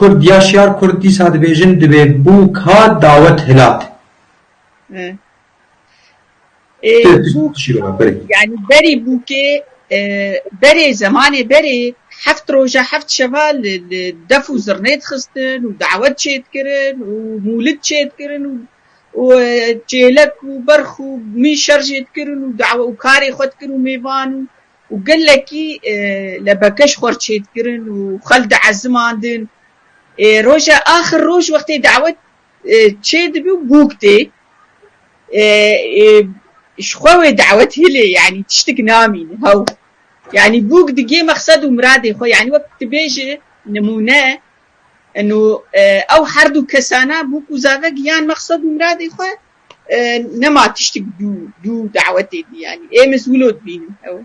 كرد يا شيار كرد دي ساد بيجن دبي بوك ها دعوت هلات بوك يعني بري بوكي بري زماني بري حفت روجا حفت شبال دفو زرنيت خستن ودعوت شيت كرن ومولد شيت كرن وجيلك وبرخ وميشر شيت كرن ودعوة وكاري خد كرن وميفان وقال لكي لبكش خورت شيت كرن وخلد عزمان دن روجا آخر روج وقت دعوت شيت بيو بوكتي شخوة دعوت هلي يعني تشتك نامين هاو يعني بوك دقي مقصد ومرادي خو يعني وقت بيجي نمونه انه او حردو كسانا بوك وزاغك يعني مقصد ومرادي خو نما تشتك دو دعوتي دي يعني ايه مسؤولوت بينه هاو